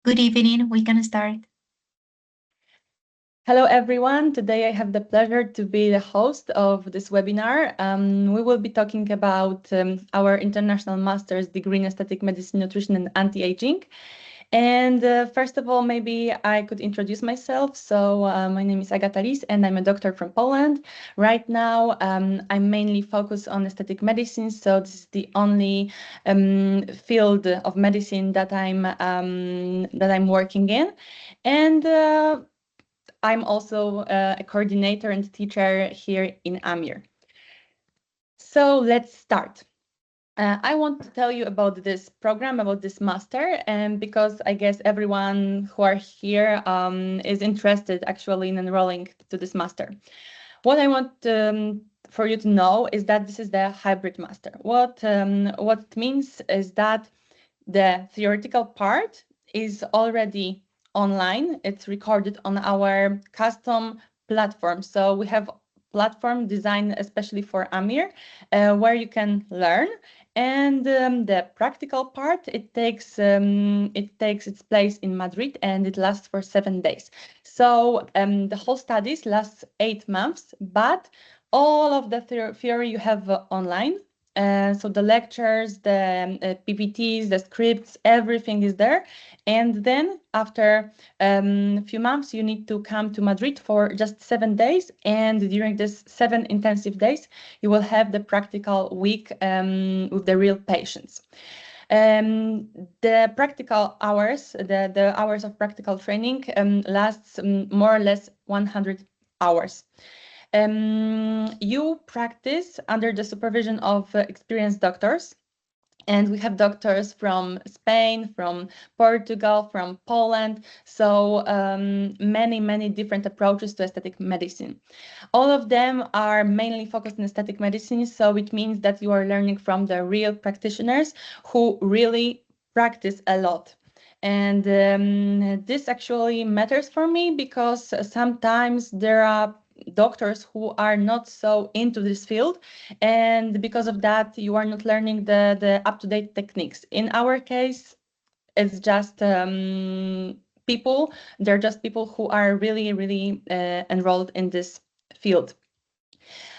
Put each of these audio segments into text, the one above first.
Good evening. We can start. Hello, everyone. Today I have the pleasure to be the host of this webinar. We will be talking about our International Master's degree in Aesthetic Medicine, Nutrition, and Anti-Aging. And first of all, maybe I could introduce myself. So my name is Agata Lis, and I'm a doctor from Poland. Right now, I'm mainly focused on aesthetic medicine. So this is the only field of medicine that I'm working in. And I'm also a coordinator and teacher here in Amir. So let's start. I want to tell you about this program, about this master, and because I guess everyone who are here is interested actually in enrolling to this master. What I want for you to know is that this is the hybrid master. What it means is that the theoretical part is already online. It's recorded on our custom platform. So we have platform designed especially for Amir, where you can learn. And the practical part, it takes its place in Madrid, and it lasts for 7 days. So the whole studies lasts 8 months, but all of the theory you have online. So the lectures, the PPTs, the scripts, everything is there. And then after a few months, you need to come to Madrid for just 7 days. And during this 7 intensive days, you will have the practical week with the real patients. The practical hours, the hours of practical training lasts more or less 100 hours. You practice under the supervision of experienced doctors. And we have doctors from Spain, from Portugal, from Poland. So many different approaches to aesthetic medicine. All of them are mainly focused on aesthetic medicine. So it means that you are learning from the real practitioners who really practice a lot. And this actually matters for me because sometimes there are doctors who are not so into this field, and because of that you are not learning the up-to-date techniques. In our case, it's just people they're just people who are really enrolled in this field.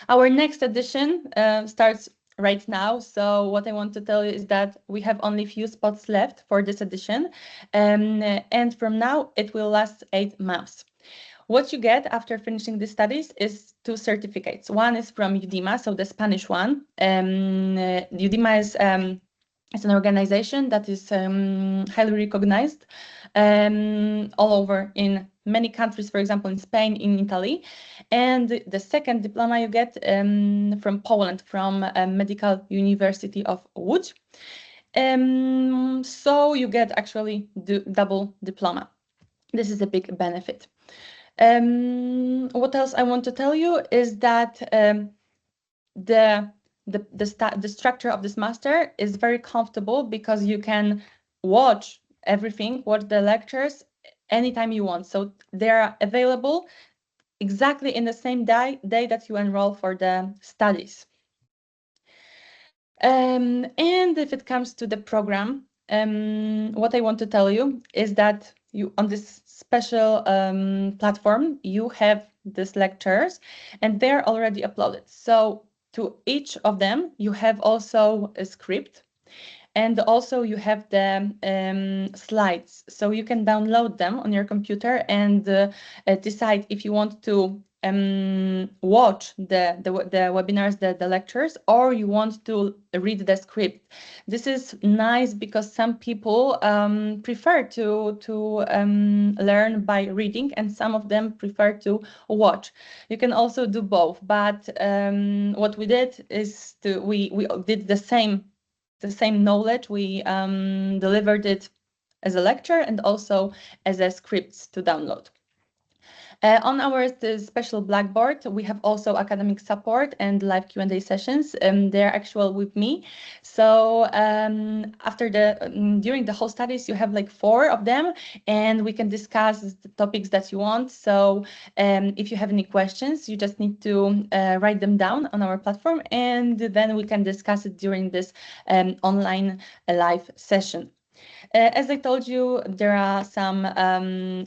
Our next edition starts right now. So what I want to tell you is that we have only few spots left for this edition, and from now it will last 8 months. What you get after finishing the studies is two certificates. One is from UDIMA, so the Spanish one. UDIMA is it's an organization that is highly recognized all over in many countries, for example, in Spain, in Italy. And the second diploma you get from Poland, from Medical University of Łódź. So you get actually double diploma. This is a big benefit. What else I want to tell you is that the the structure of this master is very comfortable because you can watch everything, watch the lectures anytime you want. So they are available exactly in the same day that you enroll for the studies. And if it comes to the program, what I want to tell you is that you on this special platform, you have these lectures and they're already uploaded. So to each of them, you have also a script, and also you have the slides. So you can download them on your computer and decide if you want to watch the webinars, the lectures, or you want to read the script. This is nice because some people prefer to learn by reading, and some of them prefer to watch. You can also do both, but what we did is we did the same knowledge. We delivered it as a lecture and also as a scripts to download. On our special Blackboard, we have also academic support and live Q&A sessions. They're actual with me. So during the whole studies, you have like 4 of them, and we can discuss the topics that you want. So if you have any questions, you just need to write them down on our platform, and then we can discuss it during this online live session. As I told you, there are some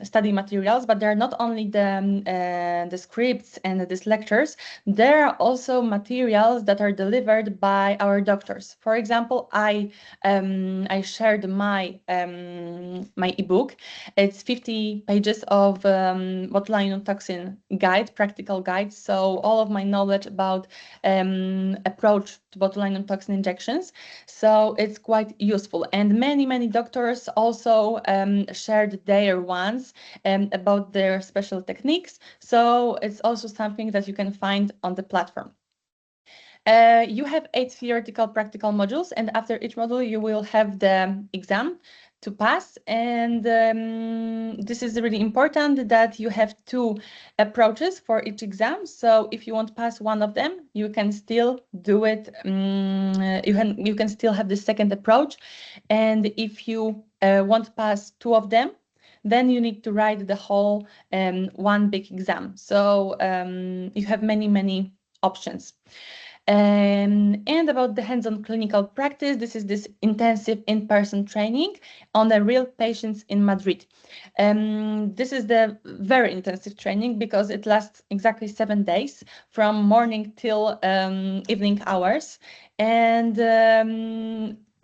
study materials, but there are not only the scripts and these lectures. There are also materials that are delivered by our doctors. For example, I shared my my ebook. It's 50 pages of botulinum toxin guide, practical guide. So all of my knowledge about approach to botulinum toxin injections. So it's quite useful. And many doctors also shared their ones about their special techniques. So it's also something that you can find on the platform. You have 8 theoretical practical modules, and after each module, you will have the exam to pass. And this is really important that you have 2 approaches for each exam. So if you want to pass one of them, you can still do it. You can still have the second approach. And if you want to pass 2 of them, then you need to write the whole one big exam. So you have many options. And about the hands-on clinical practice, this intensive in-person training on the real patients in Madrid. This is the very intensive training because it lasts exactly 7 days from morning till evening hours. And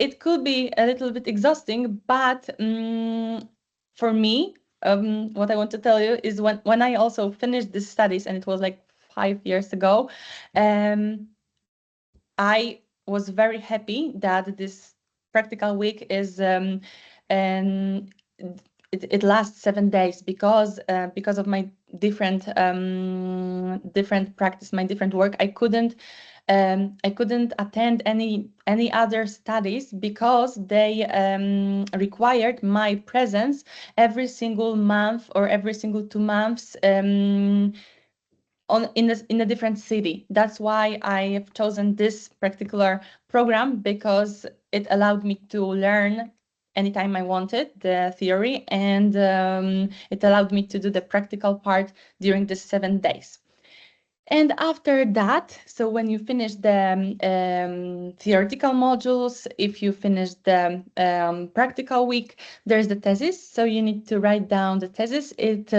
it could be a little bit exhausting, but for me, what I want to tell you is when I also finished these studies, and it was like 5 years ago, I was very happy that this practical week is and it lasts 7 days because of my different different practice, my different work. I couldn't attend any other studies because they required my presence every single month or every single 2 months in a different city. That's why I have chosen this particular program, because it allowed me to learn anytime I wanted the theory, and it allowed me to do the practical part during the 7 days. And after that, so when you finish the theoretical modules, if you finish the practical week, there's the thesis. So you need to write down the thesis. It's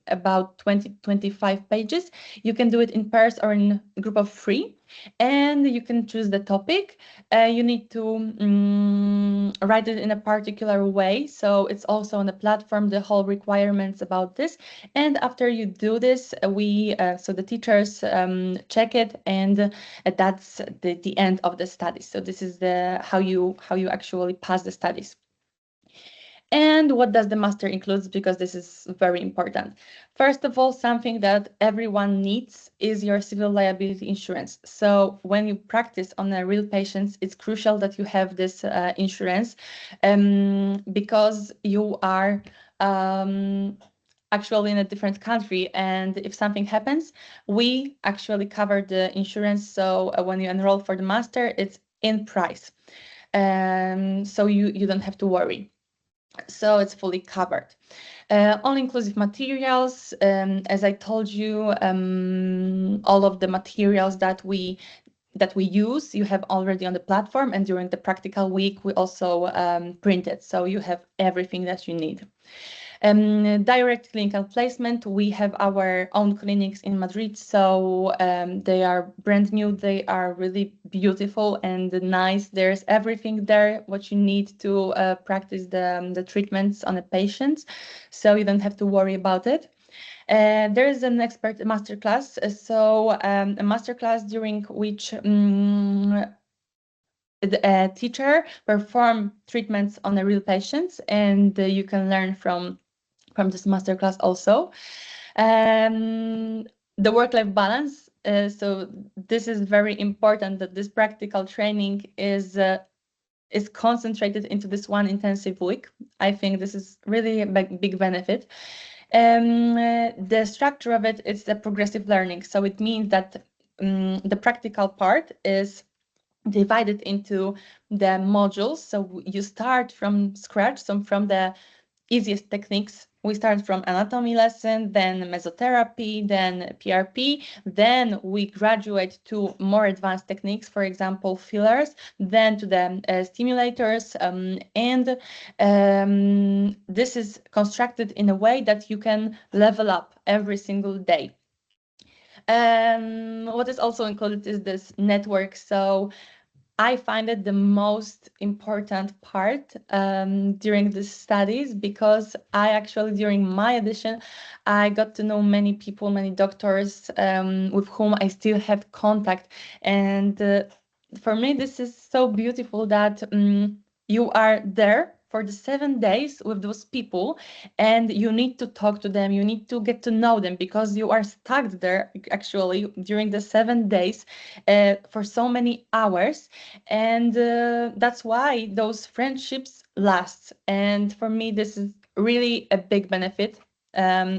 about 20-25 pages. You can do it in pairs or in a group of 3. And you can choose the topic. You need to write it in a particular way. So it's also on the platform, the whole requirements about this. And after you do this, so the teachers check it, and that's the end of the studies. So this is how you actually pass the studies. And what does the master include? Because this is very important. First of all, something that everyone needs is your civil liability insurance. So when you practice on a real patients, it's crucial that you have this insurance because you are actually in a different country, and if something happens, we actually cover the insurance. So when you enroll for the master, it's in price, so you don't have to worry. So it's fully covered. All-inclusive materials, as I told you, all of the materials that we use, you have already on the platform, and during the practical week, we also print it, so you have everything that you need. Direct clinical placement, we have our own clinics in Madrid, so they are brand new, they are really beautiful and nice. There's everything there what you need to practice the treatments on the patients, so you don't have to worry about it. There is an expert masterclass, so a masterclass during which the teacher perform treatments on the real patients, and you can learn from this masterclass also. The work-life balance. So this is very important, that this practical training is concentrated into this one intensive week. I think this is really a big benefit. The structure of it is the progressive learning. So it means that the practical part is divided into the modules. So you start from scratch, so from the easiest techniques We start from anatomy lesson, then mesotherapy, then PRP, then we graduate to more advanced techniques, for example, fillers, then to the stimulators, and this is constructed in a way that you can level up every single day. What is also included is this network. So I find it the most important part during these studies, because I actually, during my edition, I got to know many people, many doctors with whom I still have contact. And for me, this is so beautiful that you are there for the 7 days with those people, and you need to talk to them, you need to get to know them, because you are stuck there actually during the 7 days for so many hours. And that's why those friendships last. And for me, this is really a big benefit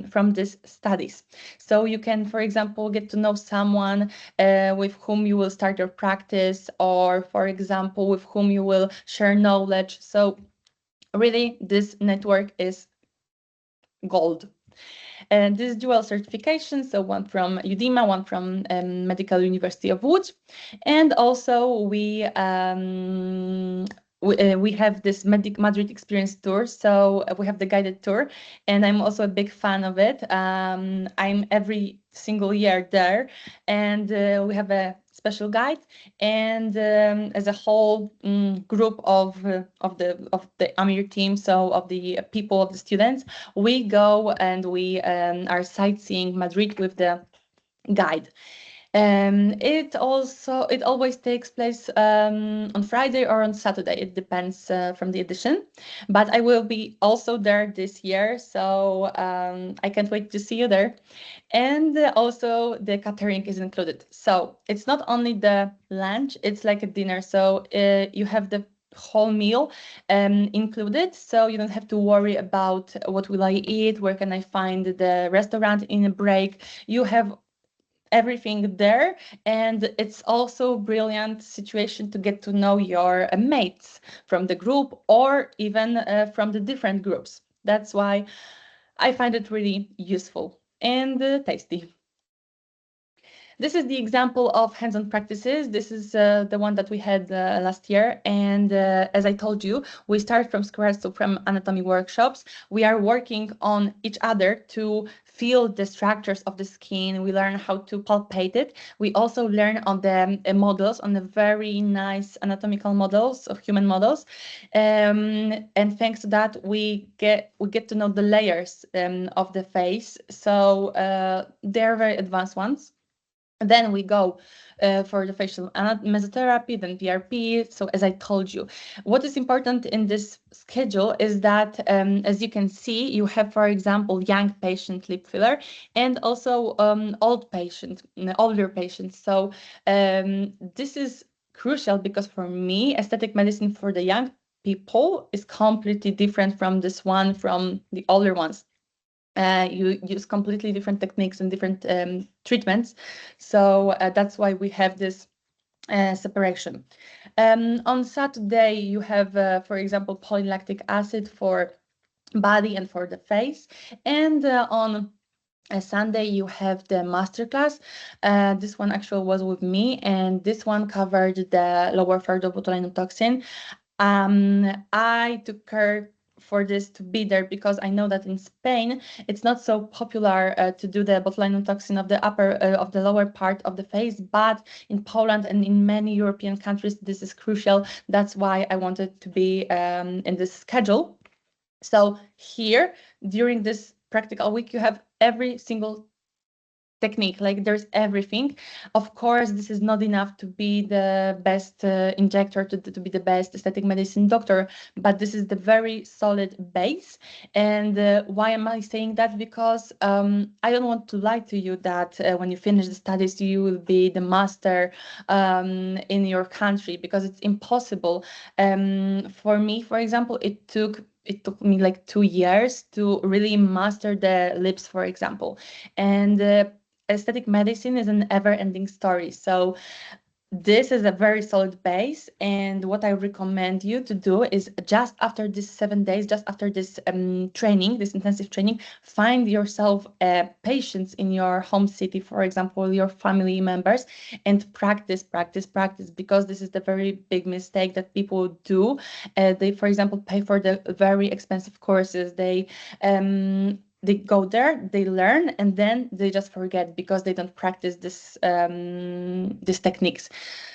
from these studies. So you can, for example, get to know someone with whom you will start your practice, or for example, with whom you will share knowledge. So really, this network is gold. And this dual certification, so one from UDIMA, one from Medical University of Łódź. And also we have this Madrid Experience Tour, so we have the guided tour, and I'm also a big fan of it. I'm every single year there, and we have a special guide, and as a whole group of the AMIR team, so of the people, of the students, we go and we are sightseeing Madrid with the guide. It always takes place on Friday or on Saturday. It depends from the edition, but I will be also there this year, so I can't wait to see you there. And also the catering is included. So it's not only the lunch, it's like a dinner. So you have the whole meal included, so you don't have to worry about what will I eat, where can I find the restaurant in a break. You have everything there, and it's also a brilliant situation to get to know your mates from the group, or even from the different groups. That's why I find it really useful and tasty. This is the example of hands-on practices. This is the one that we had last year. And as I told you, we start from scratch, so from anatomy workshops. We are working on each other to feel the structures of the skin. We learn how to palpate it. We also learn on the models, on the very nice anatomical models of human models. And thanks to that, we get to know the layers of the face. So they're very advanced ones. Then we go for the facial mesotherapy, then PRP. So as I told you, what is important in this schedule is that, as you can see, you have, for example, young patient lip filler, and also older patients. So this is crucial, because for me, aesthetic medicine for the young people is completely different from this one from the older ones. You use completely different techniques and different treatments. So that's why we have this separation. On Saturday, you have, for example, polylactic acid for body and for the face. And on Sunday, you have the masterclass. This one actually was with me, and this one covered the lower third of botulinum toxin. I took care for this to be there, because I know that in Spain it's not so popular to do the botulinum toxin of the of the lower part of the face, but in Poland and in many European countries this is crucial. That's why I wanted to be in this schedule. So here, during this practical week, you have every single technique, like there's everything. Of course, this is not enough to be the best injector, to be the best aesthetic medicine doctor, but this is the very solid base. And why am I saying that? Because I don't want to lie to you that when you finish the studies you will be the master in your country, because it's impossible. For me, for example, it took me like 2 years to really master the lips, for example. And aesthetic medicine is an ever-ending story. So this is a very solid base, and what I recommend you to do is just after this 7 days, just after this training, this intensive training, find yourself patients in your home city, for example, your family members, and practice, practice, practice, because this is the very big mistake that people do. They, for example, pay for the very expensive courses. They go there, they learn, and then they just forget because they don't practice these techniques.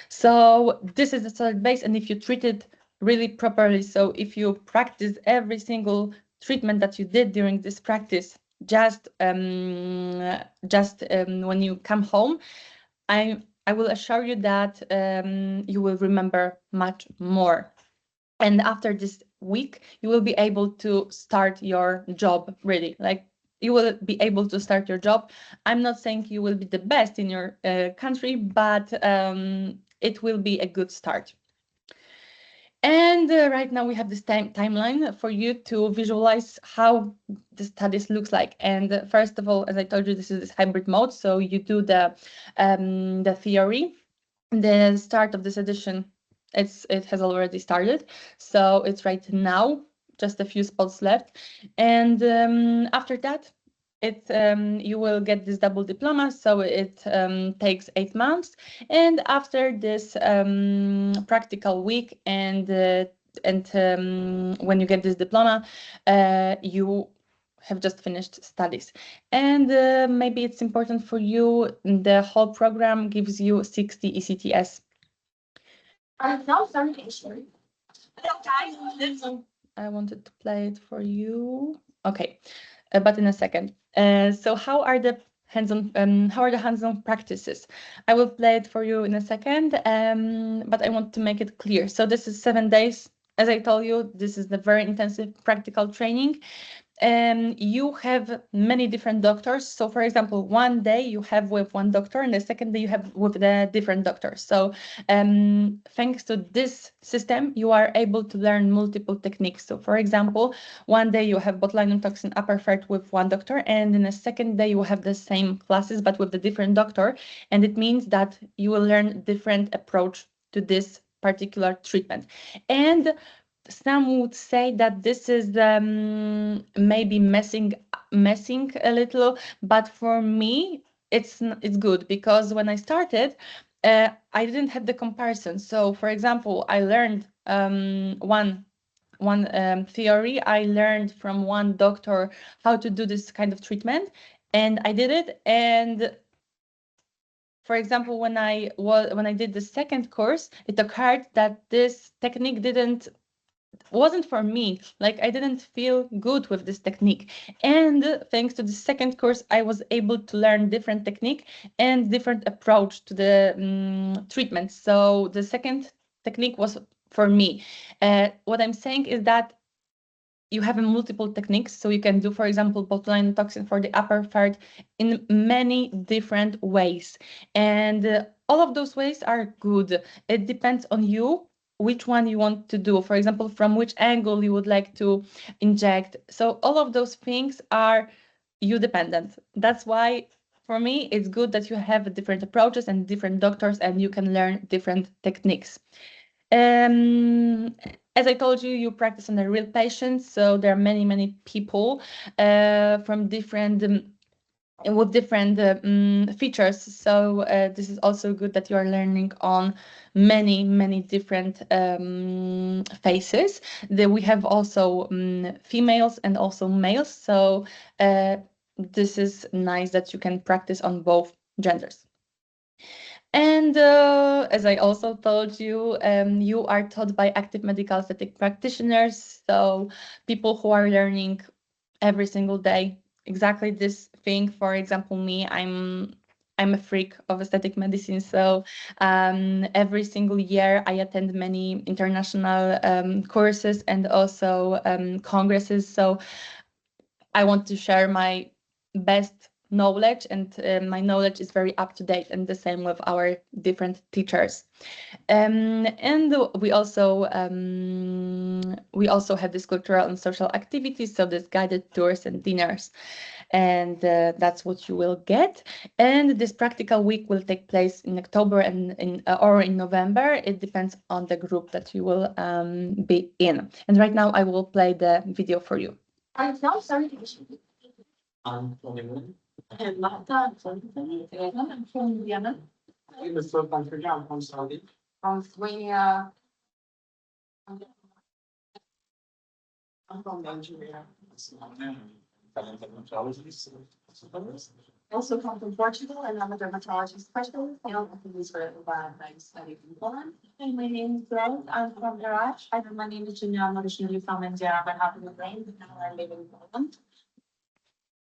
So this is the solid base, and if you treat it really properly, so if you practice every single treatment that you did during this practice, just when you come home, I will assure you that you will remember much more. And after this week, you will be able to start your job really. Like, you will be able to start your job. I'm not saying you will be the best in your country, but it will be a good start. And right now we have this timeline for you to visualize how the studies looks like. And first of all, as I told you, this is this hybrid mode. So you do the theory. The start of this edition, it has already started. So it's right now, just a few spots left. And after that, you will get this double diploma, so it takes 8 months. And after this practical week and when you get this diploma, you have just finished studies. And maybe it's important for you, the whole program gives you 60 ECTS. No, sorry. I wanted to play it for you. Okay, but in a second. So how are the hands-on practices? I will play it for you in a second, but I want to make it clear. So this is 7 days. As I told you, this is the very intensive practical training. You have many different doctors. So for example, one day you have with one doctor, and the second day you have with the different doctor. So thanks to this system, you are able to learn multiple techniques. So for example, one day you have botulinum toxin upper third with one doctor, and in the second day you have the same classes but with the different doctor. And it means that you will learn different approach to this particular treatment. And some would say that this is maybe messing a little, but for me it's good, because when I started, I didn't have the comparison. So for example, I learned one theory. I learned from one doctor how to do this kind of treatment, and I did it. And for example, when I did the second course, it occurred that this technique wasn't for me. Like, I didn't feel good with this technique. And thanks to the second course, I was able to learn different technique and different approach to the treatment. So the second technique was for me. What I'm saying is that you have multiple techniques. So you can do, for example, botulinum toxin for the upper third in many different ways. And all of those ways are good. It depends on you which one you want to do. For example, from which angle you would like to inject. So all of those things are you dependent. That's why for me, it's good that you have different approaches and different doctors, and you can learn different techniques. Um, as I told you, you practice on the real patients, so there are many people from different with different features. So this is also good that you are learning on many different faces. We have also females and also males. So this is nice that you can practice on both genders. And as I also told you, you are taught by active medical aesthetic practitioners, so people who are learning every single day exactly this thing. For example, me, I'm a freak of aesthetic medicine, so every single year I attend many international courses and also congresses. So I want to share my best knowledge, and my knowledge is very up to date, and the same with our different teachers. And we also have this cultural and social activities, so this guided tours and dinners. and that's what you will get. And this practical week will take place in October and or in November. It depends on the group that you will be in. And right now I will play the video for you. I'm now starting I'm from and Marta, I'm from Vienna. You were from country, I'm from Saudi. From Lithuania. I'm from Nigeria. Also come from Portugal, and I'm a dermatology specialist. I don't think these were about I studied in Poland. And my name is Rose. I'm from Iraq. And my name is Janelle. I'm originally from India, but have in brain, but now I live in Poland.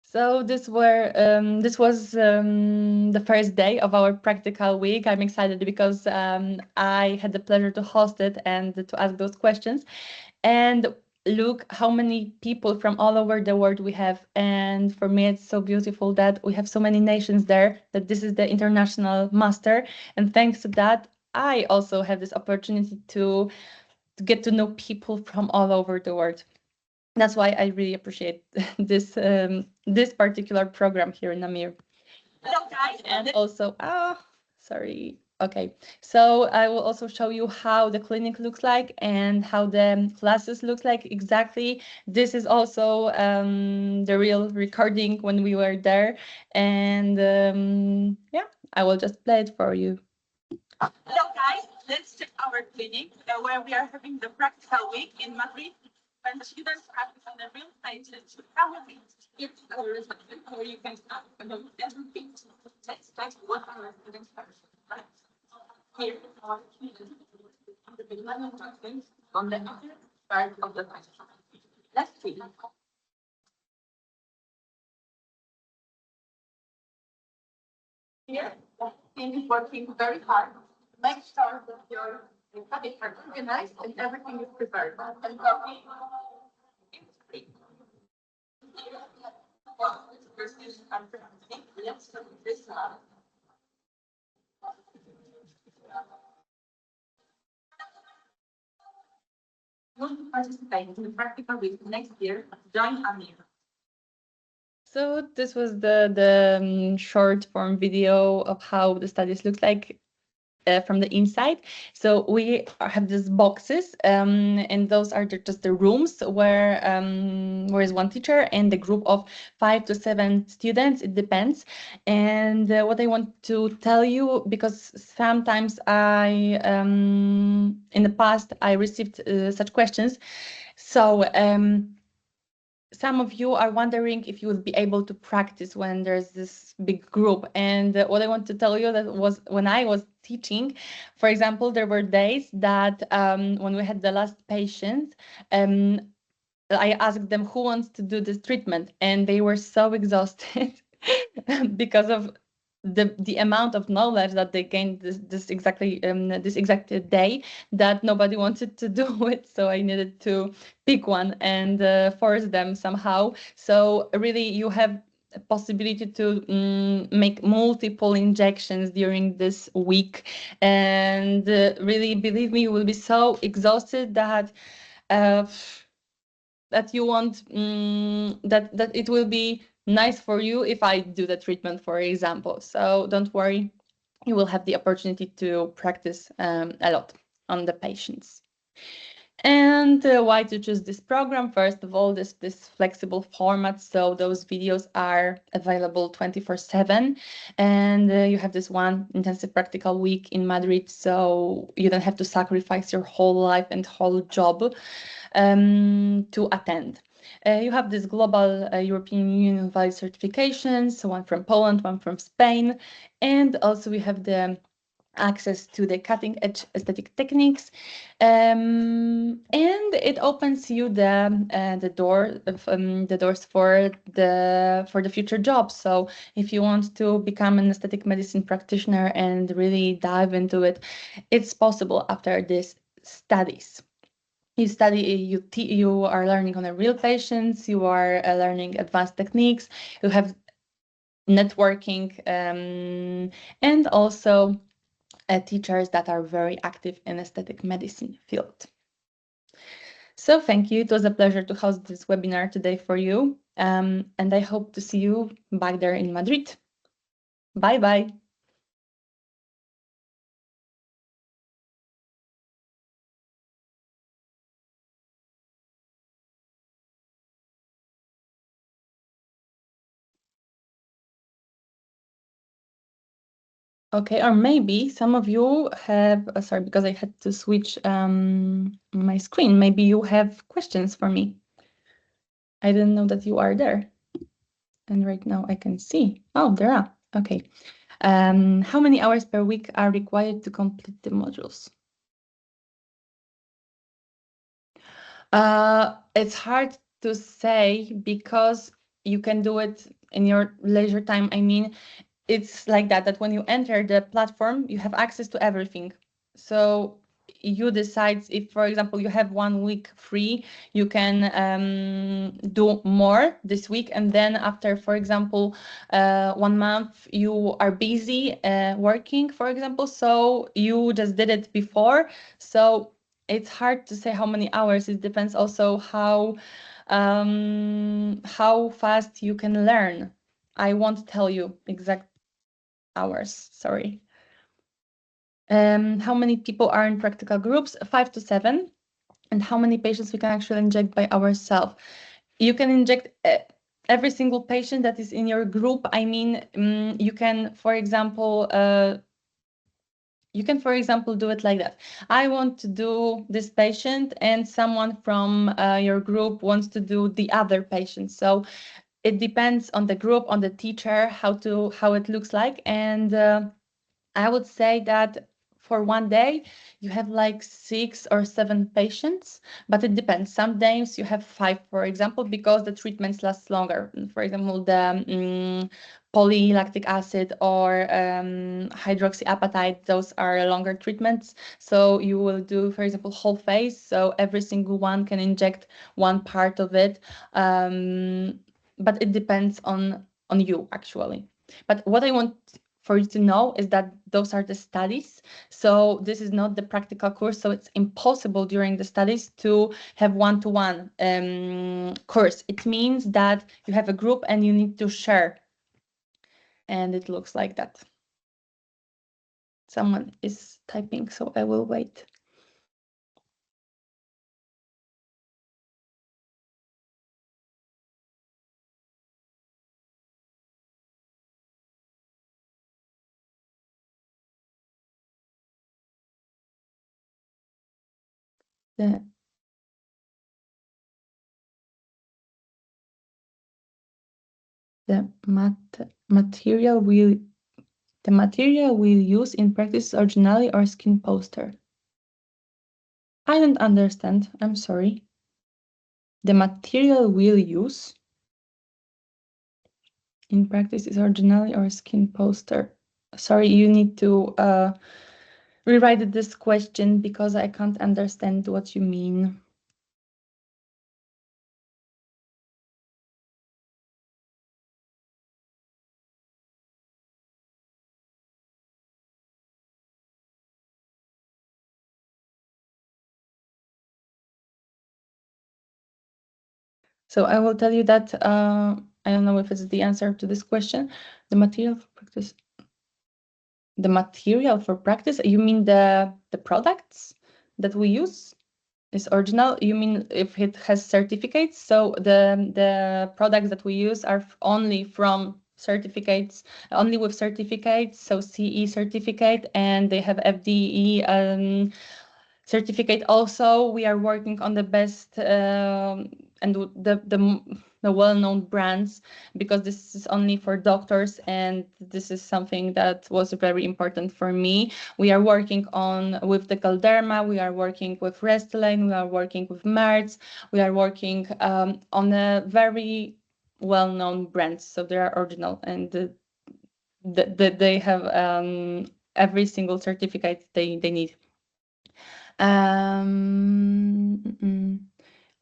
So this was the first day of our practical week. I'm excited because I had the pleasure to host it and to ask those questions. And look how many people from all over the world we have. And for me, it's so beautiful that we have so many nations there, that this is the international master. And thanks to that, I also have this opportunity to get to know people from all over the world. That's why I really appreciate this particular program here in Namir. Hello, guys. And also, sorry. Okay, so I will also show you how the clinic looks like and how the classes looks like exactly. This is also the real recording when we were there, and yeah, I will just play it for you. Hello, guys. Let's check our clinic where we are having the practical week in Madrid. When the students practice on the real patients, how will be it's our reception where you can start everything. That's what our students are. Here, our students on the beginning practice on the upper part of the question. Let's see. Here, the team is working very hard. Make sure that your habits are organized and everything is prepared. And copy is free. Let's do this now. Want to participate in the practical week next year? Join Amir. So this was the short form video of how the studies looks like from the inside. So we have these boxes, and those are just the rooms where is one teacher and a group of 5 to 7 students. It depends. And what I want to tell you, because sometimes I in the past I received such questions. So some of you are wondering if you will be able to practice when there's this big group. And what I want to tell you that was when I was teaching, for example, there were days that when we had the last patient, I asked them who wants to do this treatment, and they were so exhausted because of the amount of knowledge that they gained this exact day, that nobody wanted to do it. So I needed to pick one and force them somehow. So really, you have a possibility to make multiple injections during this week, and really, believe me, you will be so exhausted that you want that it will be nice for you if I do the treatment, for example. So don't worry, you will have the opportunity to practice a lot on the patients. And why to choose this program? First of all, this flexible format. So those videos are available 24/7, and you have this one intensive practical week in Madrid, so you don't have to sacrifice your whole life and whole job to attend. You have this global European Union valid certifications, one from Poland, one from Spain, and also we have the access to the cutting edge aesthetic techniques, and it opens you the doors for the future jobs. So if you want to become an aesthetic medicine practitioner and really dive into it, it's possible after these studies. You study, you are learning on a real patients, you are learning advanced techniques, you have networking, and also teachers that are very active in aesthetic medicine field. So thank you. It was a pleasure to host this webinar today for you. And I hope to see you back there in Madrid. Bye bye. Okay, or maybe some of you have, sorry, because I had to switch my screen. Maybe you have questions for me. I didn't know that you are there. And right now I can see. Oh, there are. Okay. How many hours per week are required to complete the modules? It's hard to say because you can do it in your leisure time. I mean, it's like that when you enter the platform, you have access to everything. So you decide if, for example, you have 1 week free, you can do more this week. And then after, for example, 1 month, you are busy working, for example, so you just did it before. So it's hard to say how many hours. It depends also how fast you can learn. I won't tell you exact hours, sorry. How many people are in practical groups? 5 to 7. And how many patients we can actually inject by ourselves? You can inject every single patient that is in your group. I mean, you can, for example, do it like that. I want to do this patient and someone from your group wants to do the other patient. So it depends on the group, on the teacher, how it looks like. And I would say that for 1 day, you have like 6 or 7 patients, but it depends. Some days you have 5, for example, because the treatments last longer. For example, the polylactic acid or hydroxyapatite, those are longer treatments. So you will do, for example, whole face. So every single one can inject one part of it. But it depends on you, actually. But what I want for you to know is that those are the studies. So this is not the practical course. So it's impossible during the studies to have one-to-one course. It means that you have a group and you need to share. And it looks like that. Someone is typing, so I will wait. The material we'll use in practice is originally or skin poster. I don't understand. I'm sorry. The material we'll use in practice is originally or skin poster. Sorry, you need to rewrite this question because I can't understand what you mean. So I will tell you that I don't know if it's the answer to this question. The material for practice. The material for practice, you mean the products that we use is original? You mean if it has certificates? So the products that we use are only from certificates, only with certificates, so CE certificate, and they have FDE certificate also. We are working on the best and the well-known brands, because this is only for doctors, and this is something that was very important for me. We are working with the Galderma, we are working with Restylane, we are working with Merz, we are working on a very well-known brands, so they are original, and they have every single certificate they need.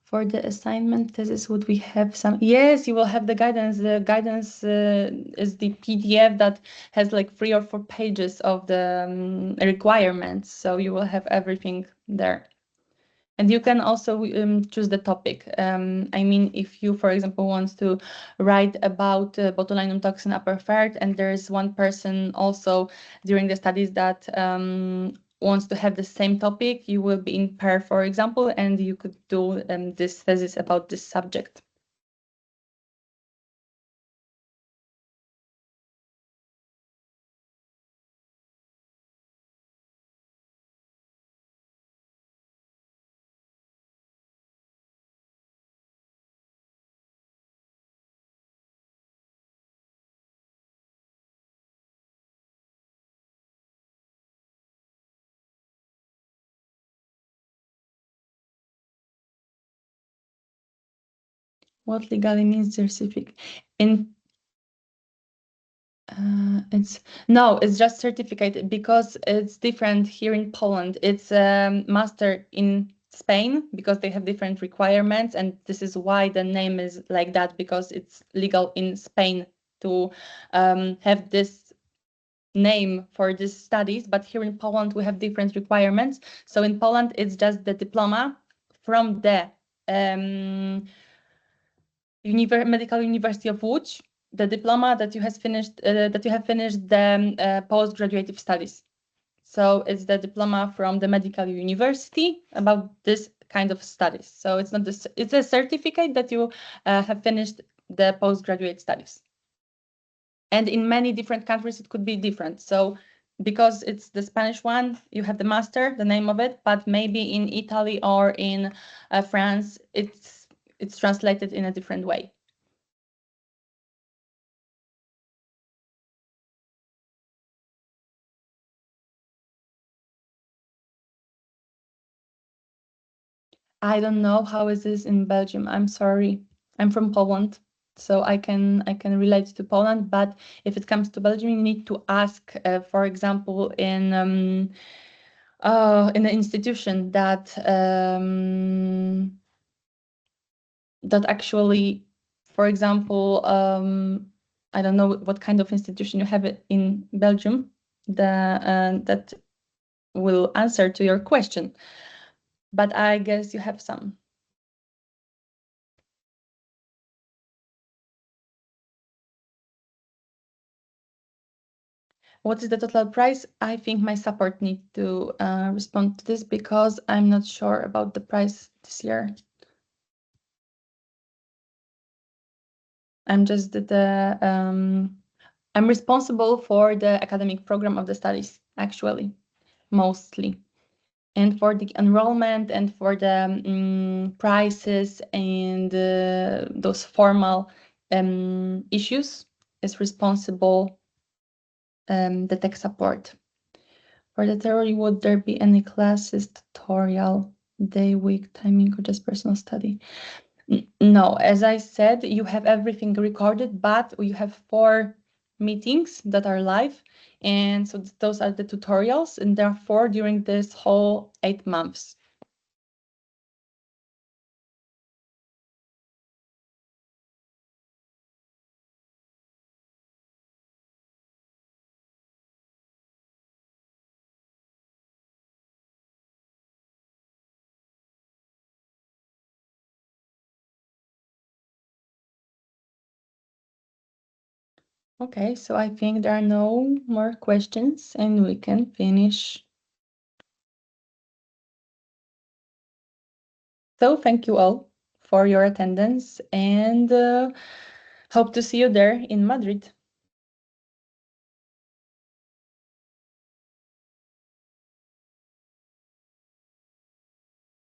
For the assignment thesis, would we have some? Yes, you will have the guidance. The guidance is the PDF that has like 3 or 4 pages of the requirements. So you will have everything there. And you can also choose the topic. I mean, if you, for example, want to write about botulinum toxin upper third, and there is one person also during the studies that wants to have the same topic, you will be in pair, for example, and you could do this thesis about this subject. What legally means certificate? In it's just certificate because it's different here in Poland. It's master in Spain because they have different requirements, and this is why the name is like that, because it's legal in Spain to have this name for these studies. But here in Poland we have different requirements. So in Poland it's just the diploma from the Medical University of Łódź, the diploma that you have finished the postgraduate studies. So it's the diploma from the medical university about this kind of studies. So it's not this; it's a certificate that you have finished the postgraduate studies. And in many different countries, it could be different. So because it's the Spanish one, you have the master, the name of it, but maybe in Italy or in France, it's translated in a different way. I don't know how is this in Belgium. I'm sorry. I'm from Poland, so I can relate to Poland. But if it comes to Belgium, you need to ask, for example, in an institution that that actually, for example, I don't know what kind of institution you have it in Belgium, that will answer to your question. But I guess you have some. What is the total price? I think my support need to respond to this because I'm not sure about the price this year. I'm just I'm responsible for the academic program of the studies, actually, mostly, and for the enrollment and for the prices and those formal issues is responsible the tech support. For the theory, would there be any classes, tutorial, day, week, timing, or just personal study? No, as I said, you have everything recorded, but you have 4 meetings that are live. And so those are the tutorials, and therefore during this whole 8 months. Okay, so I think there are no more questions and we can finish. So thank you all for your attendance and hope to see you there in Madrid.